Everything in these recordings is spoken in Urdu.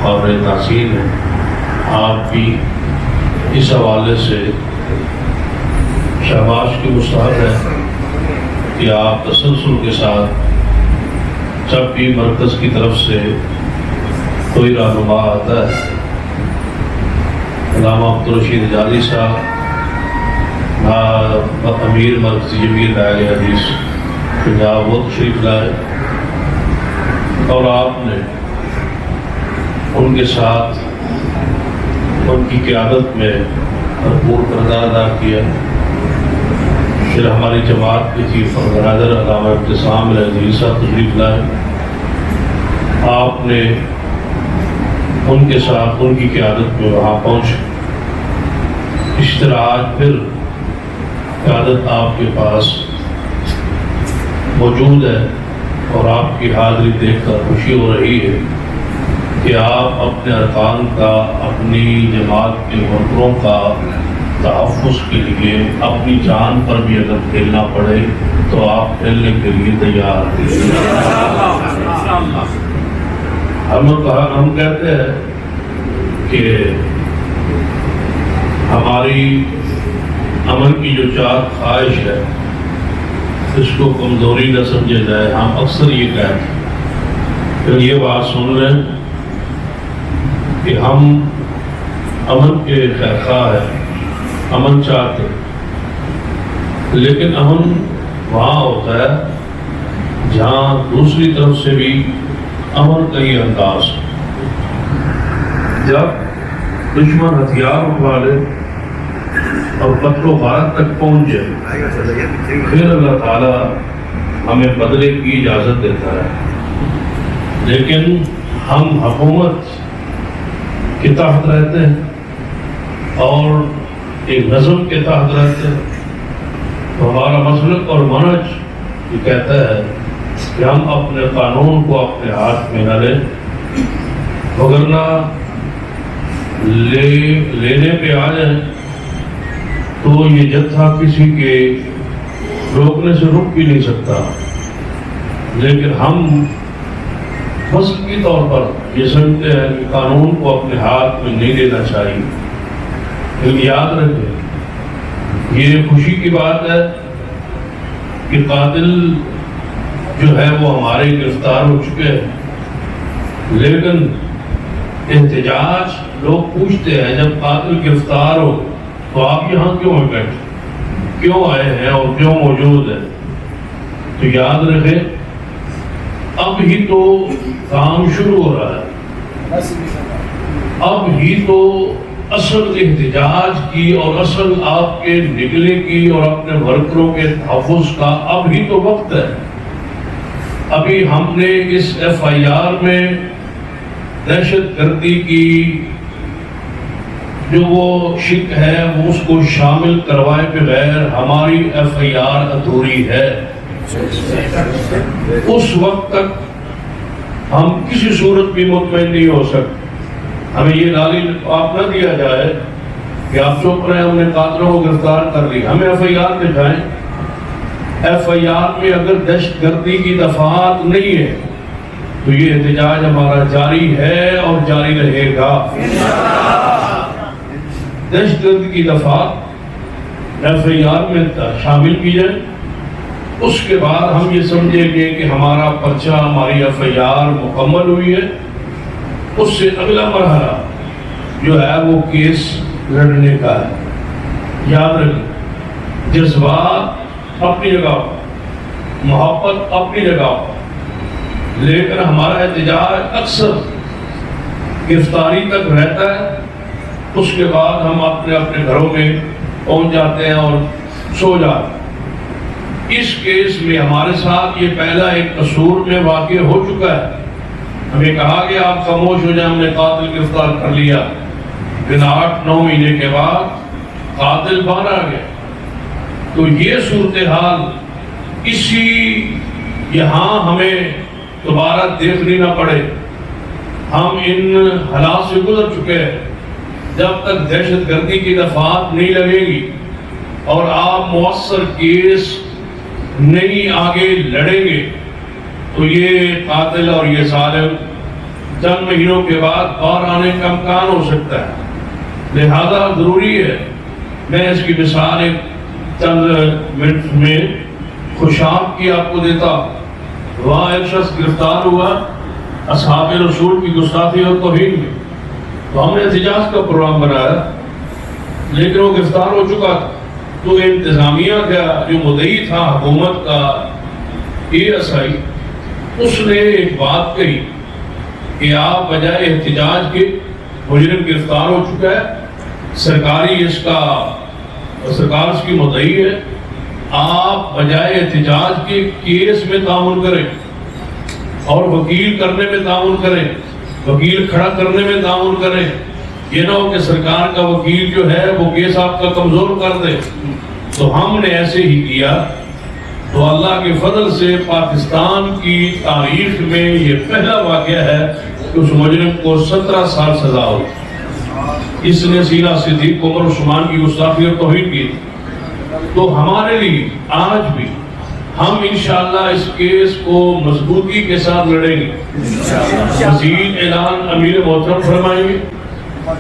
قابل تحسین ہیں. آپ بھی اس حوالے سے شاباش کی مستحق ہے کہ آپ تسلسل کے ساتھ جب بھی مرکز کی طرف سے کوئی رہنما آتا ہے، علامہ عبدالرشید حجازی صاحب امیر مرکزی جمیعت اہل حدیث پنجاب وہ تشریف لائے اور آپ نے ان کے ساتھ ان کی قیادت میں بھرپور کردار ادا کیا. پھر ہماری جماعت کے چیف آرگنائزر علامہ ابتسام العزیز صاحب تشریف لائے. آپ نے ان کے ساتھ ان کی قیادت میں وہاں پہنچے. اس طرح آج پھر قیادت آپ کے پاس موجود ہے اور آپ کی حاضری دیکھ کر خوشی ہو رہی ہے کہ آپ اپنے ارکان کا، اپنی جماعت کے ورکروں کا تحفظ کے لیے اپنی جان پر بھی اگر کھیلنا پڑے تو آپ کھیلنے کے لیے تیار ہیں. ہم کہتے ہیں کہ ہماری امن کی جو چاک خواہش ہے اس کو کمزوری نہ سمجھے جائے. ہم اکثر یہ کہتے ہیں، پھر یہ بات سن رہے ہیں کہ ہم امن کے خواہ ہیں، امن چاہتے ہیں، لیکن امن وہاں ہوتا ہے جہاں دوسری طرف سے بھی امن کا یہ انداز. جب دشمن ہتھیار اٹھا لے اور قتل و غارت تک پہنچ جائے پھر اللہ تعالیٰ ہمیں بدلے کی اجازت دیتا ہے. لیکن ہم حکومت کے تحت رہتے ہیں اور ایک نظم کے تحت رہتے ہیں، تو ہمارا مسلک اور منہج یہ کہتا ہے کہ ہم اپنے قانون کو اپنے ہاتھ میں نہ لیں، وگرنہ لینے پہ آ جائیں تو یہ جتھا کسی کے روکنے سے رک بھی نہیں سکتا. لیکن ہم فصل طور پر یہ سمجھتے ہیں کہ قانون کو اپنے ہاتھ میں نہیں لینا چاہیے. لیکن یاد رکھیں، یہ خوشی کی بات ہے کہ قاتل جو ہے وہ ہمارے گرفتار ہو چکے ہیں، لیکن احتجاج لوگ پوچھتے ہیں جب قاتل گرفتار ہو تو آپ یہاں کیوں ہیں بیٹھے، کیوں آئے ہیں اور کیوں موجود ہیں. تو یاد رکھیں اب ہی تو کام شروع ہو رہا ہے، اب ہی تو اصل احتجاج کی اور اصل آپ کے نکلے کی اور اپنے ورکروں کے تحفظ کا اب ہی تو وقت ہے. ابھی ہم نے اس ایف آئی آر میں دہشت گردی کی جو وہ شک ہے وہ اس کو شامل کروائے بغیر ہماری ایف آئی آر ادھوری ہے. اس وقت تک ہم کسی صورت بھی مطمئن نہیں ہو سکتے. ہمیں یہ لالی آپ نہ دیا جائے کہ آپ چپ رہے ہیں، ہم نے قاتلوں کو گرفتار کر لی. ہمیں ایف آئی آر دکھائیں. ایف آئی آر میں اگر دہشت گردی کی دفعات نہیں ہے تو یہ احتجاج ہمارا جاری ہے اور جاری رہے گا. دہشت گردی کی دفعات ایف آئی آر میں شامل کی جائے، اس کے بعد ہم یہ سمجھیں گے کہ ہمارا پرچہ، ہماری ایف آئی آر مکمل ہوئی ہے. اس سے اگلا مرحلہ جو ہے وہ کیس لڑنے کا ہے. یاد رکھیں جذبات اپنی جگہ، محبت اپنی جگہ، لیکن ہمارا احتجاج اکثر گرفتاری تک رہتا ہے. اس کے بعد ہم اپنے گھروں میں پہنچ جاتے ہیں اور سو جاتے ہیں. اس کیس میں ہمارے ساتھ یہ پہلا ایک قصور میں واقع ہو چکا ہے. ہمیں کہا کہ آپ خاموش ہو جائیں، ہم نے قاتل گرفتار کر لیا. لیکن 8-9 مہینے کے بعد قاتل باہر آ گیا. تو یہ صورتحال اسی یہاں ہمیں دوبارہ دیکھنی نہ پڑے. ہم ان حالات سے گزر چکے ہیں. جب تک دہشت گردی کی دفعات نہیں لگے گی اور آپ مؤثر کیس نہیں آگے لڑیں گے تو یہ قاتل اور یہ ظالم چند مہینوں کے بعد اور آنے کا امکان ہو سکتا ہے، لہذا ضروری ہے میں اس کی مثال ایک چند منٹ میں خوشاب کی آپ کو دیتا ہوں۔ وہاں ایک شخص گرفتار ہوا اصحاب رسول کی گستاخی اور توہین میں، تو ہم نے احتجاج کا پروگرام بنایا، لیکن وہ گرفتار ہو چکا تھا۔ تو انتظامیہ کا جو مدعی تھا حکومت کا ASI، اس نے ایک بات کہی کہ آپ بجائے احتجاج کے، مجرم گرفتار ہو چکا ہے، سرکاری سرکار اس کی مدعی ہے، آپ بجائے احتجاج کے کیس میں تعاون کریں اور وکیل کرنے میں تعاون کریں، وکیل کھڑا کرنے میں تعاون کریں، یہ نہ ہو کہ سرکار کا وکیل جو ہے وہ کیس آپ کا کمزور کر دے۔ تو ہم نے ایسے ہی کیا، تو اللہ کے فضل سے پاکستان کی تاریخ میں یہ پہلا واقعہ ہے کہ اس مجرم کو 17 سال سزا ہو۔ اس نے سینہ صدیق عمر عثمان کی گستاخی اور توہین کی۔ تو ہمارے لیے آج بھی ہم انشاءاللہ اس کیس کو مضبوطی کے ساتھ لڑیں گے۔ مزید اعلان امیر محترم فرمائیں گے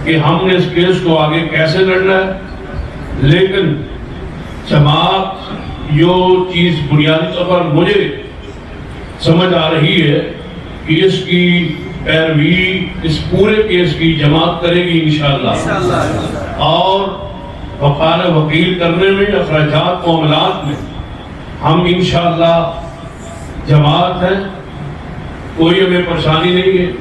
کہ ہم نے اس کیس کو آگے کیسے لڑنا ہے، لیکن جماعت جو چیز بنیادی طور پر مجھے سمجھ آ رہی ہے کہ اس کی پیروی اس پورے کیس کی جماعت کرے گی انشاءاللہ، اور وکالت وکیل کرنے میں، اخراجات معاملات میں ہم انشاءاللہ جماعت ہے، کوئی ہمیں پریشانی نہیں ہے۔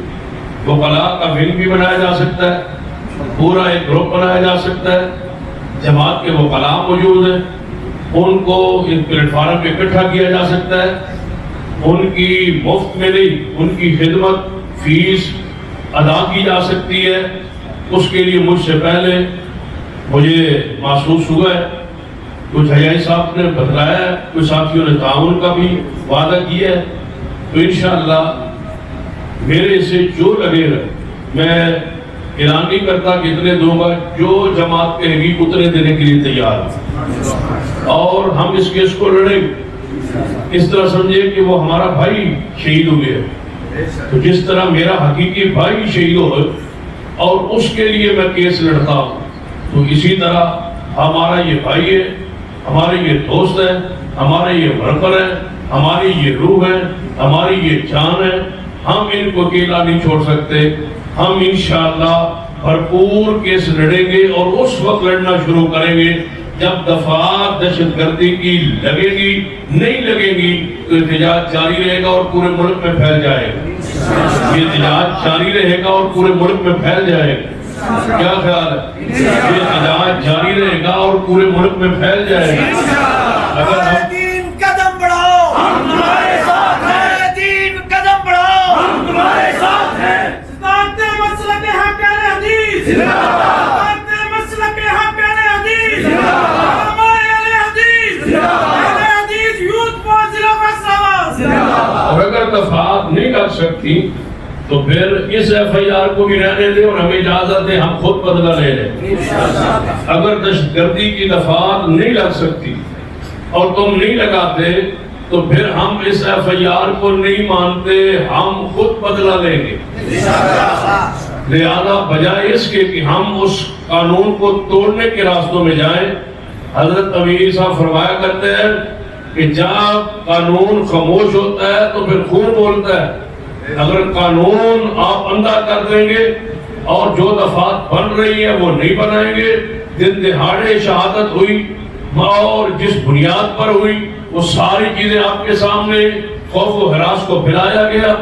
وکلاء کا ونگ بھی بنایا جا سکتا ہے، پورا ایک گروپ بنایا جا سکتا ہے، جماعت کے وکلاء موجود ہیں، ان کو اس پلیٹ فارم پہ اکٹھا کیا جا سکتا ہے، ان کی مفت میں نہیں، ان کی خدمت فیس ادا کی جا سکتی ہے۔ اس کے لیے مجھ سے پہلے مجھے محسوس ہوا ہے، کچھ حیائی صاحب نے بتلایا ہے، کچھ ساتھیوں نے تعاون کا بھی وعدہ کیا ہے، تو انشاءاللہ میرے سے جو لگے گا، میں اعلان نہیں کرتا کہ اتنے دوں گا، جو جماعت کہے گی اتنے دینے کے لیے تیار ہوں، اور ہم اس کیس کو لڑیں گے۔ اس طرح سمجھے کہ وہ ہمارا بھائی شہید ہو گیا، تو جس طرح میرا حقیقی بھائی شہید ہو اور اس کے لیے میں کیس لڑتا ہوں، تو اسی طرح ہمارا یہ بھائی ہے، ہمارے یہ دوست ہے، ہمارے یہ ورکر ہے، ہماری یہ روح ہے، ہماری یہ جان ہے، ہم ان کو اکیلا نہیں چھوڑ سکتے۔ ہم انشاءاللہ بھرپور کیس لڑیں گے، اور اس وقت لڑنا شروع کریں گے جب دفعات دہشت گردی کی لگے گی، نہیں لگے گی تو احتجاج جاری رہے گا اور پورے ملک میں پھیل جائے گا۔ یہ احتجاج جاری رہے گا اور پورے ملک میں پھیل جائے گا، کیا خیال ہے؟ یہ احتجاج جاری رہے گا اور پورے ملک میں پھیل جائے گا۔ اگر ہم قدم بڑھاؤ، ہم تمہارے ساتھ ہیں، دین قدم بڑھاؤ، ہم تمہارے ساتھ ہیں۔ سنتے مسلک حق اہل حدیث زندہ باد، سنتے مسلک حق اہل حدیث زندہ باد، ہمارے اہل حدیث زندہ باد، اہل حدیث یوتھ فور ضلع فیصلہ زندہ باد۔ اور اگر دفعات نہیں لگ سکتی تو پھر اس FIR کو بھی رہنے دے اور ہمیں اجازت دے، ہم خود بدلہ لے لیں۔ اگر دہشت گردی کی دفعات نہیں لگ سکتی اور تم نہیں لگاتے تو پھر ہم اس FIR کو نہیں مانتے، ہم خود بدلہ لیں گے۔ لہذا بجائے اس کے کہ ہم اس قانون کو توڑنے کے راستوں میں جائیں، حضرت امیر صاحب فرمایا کرتے ہیں کہ جب قانون خاموش ہوتا ہے تو پھر خون بولتا ہے۔ اگر قانون آپ اندھا کر دیں گے اور جو دفعات بن رہی ہیں وہ نہیں بنائیں گے، دن دہاڑے شہادت ہوئی اور جس بنیاد پر ہوئی وہ ساری چیزیں آپ کے سامنے، خوف و ہراس کو پھیلایا گیا۔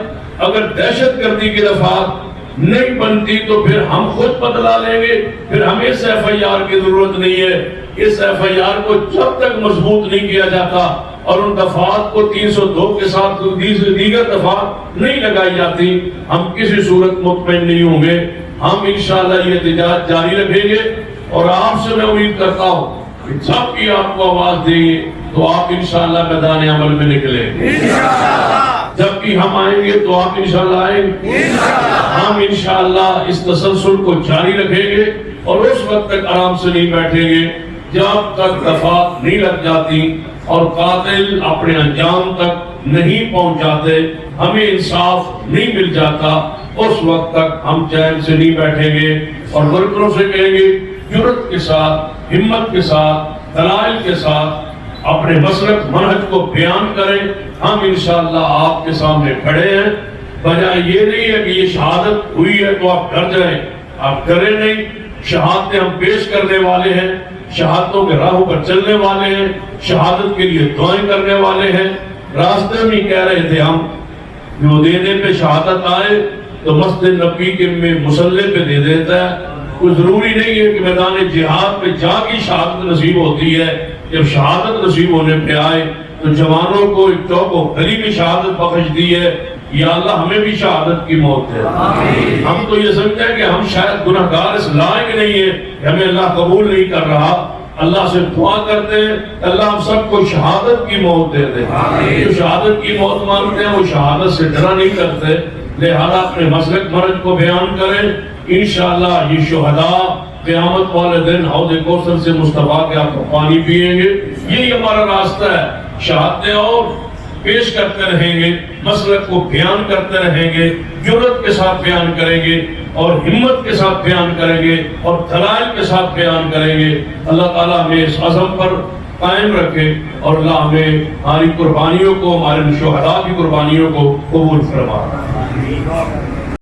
اگر دہشت گردی کی دفعات نہیں بنتی تو پھر ہم خود بدلہ لیں گے، پھر ہمیں اس FIR کی ضرورت نہیں ہے۔ اس FIR کو جب تک مضبوط نہیں کیا جاتا اور ان دفعات کو 302 کے ساتھ دیگر دفعات نہیں لگائی جاتی، ہم کسی صورت مطمئن نہیں ہوں گے۔ ہم انشاءاللہ یہ احتجاج جاری رکھیں گے، اور آپ سے میں امید کرتا ہوں کہ جب بھی آپ کو آواز دیں گے تو آپ انشاءاللہ میدان عمل میں نکلیں۔ جب بھی ہم آئیں گے تو آپ انشاءاللہ آئیں گے۔ ہم انشاءاللہ اس تسلسل کو جاری رکھیں گے اور اس وقت تک آرام سے نہیں بیٹھیں گے جب تک دفعات نہیں لگ جاتی اور قاتل اپنے انجام تک نہیں پہنچ جاتے، ہمیں انصاف نہیں مل جاتا۔ اس وقت تک ہم چین سے نہیں بیٹھیں گے اور ورکروں سے کہیں گے جرأت کے ساتھ، ہمت کے ساتھ، دلائل کے ساتھ اپنے مسلک منہج کو بیان کریں. ہم انشاءاللہ آپ کے سامنے کھڑے ہیں. بجائے یہ نہیں ہے کہ یہ شہادت ہوئی ہے تو آپ ڈر جائیں، آپ ڈرے نہیں. شہادتیں ہم پیش کرنے والے ہیں، شہادتوں کے راہوں پر چلنے والے ہیں، شہادت کے لیے دعائیں کرنے والے ہیں. راستے میں کہہ رہے تھے ہم جو دینے پہ شہادت آئے تو مسجد نبی کے میں مسلح پہ دے دیتا ہے. کوئی ضروری نہیں ہے کہ میدان جہاد پہ جا کی شہادت نصیب ہوتی ہے. جب شہادت نصیب ہونے پہ آئے تو جوانوں کو ایک چوک و گلی کی شہادت بخش دی ہے. یا اللہ ہمیں بھی شہادت کی موت ہے. ہم تو یہ سمجھتے ہیں کہ ہم شاید گناہگار اس لائق نہیں ہے کہ ہمیں اللہ قبول نہیں کر رہا. اللہ سے دعا کرتے ہیں اللہ ہم سب کو شہادت کی موت دے دے. جو شہادت کی موت مانتے ہیں وہ شہادت سے ڈرا نہیں کرتے. لہذا اپنے مسلک مرج کو بیان کریں. انشاءاللہ یہ شہداء قیامت والے دن حوض کوثر سے مصطفیٰ کے آپ کو پانی پیئیں گے. یہی ہمارا راستہ ہے. شہادتیں اور پیش کرتے رہیں گے، مسلک کو بیان کرتے رہیں گے، جرأت کے ساتھ بیان کریں گے اور ہمت کے ساتھ بیان کریں گے اور دلائل کے ساتھ بیان کریں گے. اللہ تعالیٰ ہمیں اس عزم پر قائم رکھے اور اللہ ہمیں ہماری قربانیوں کو، ہمارے شہداء کی قربانیوں کو قبول فرمائے.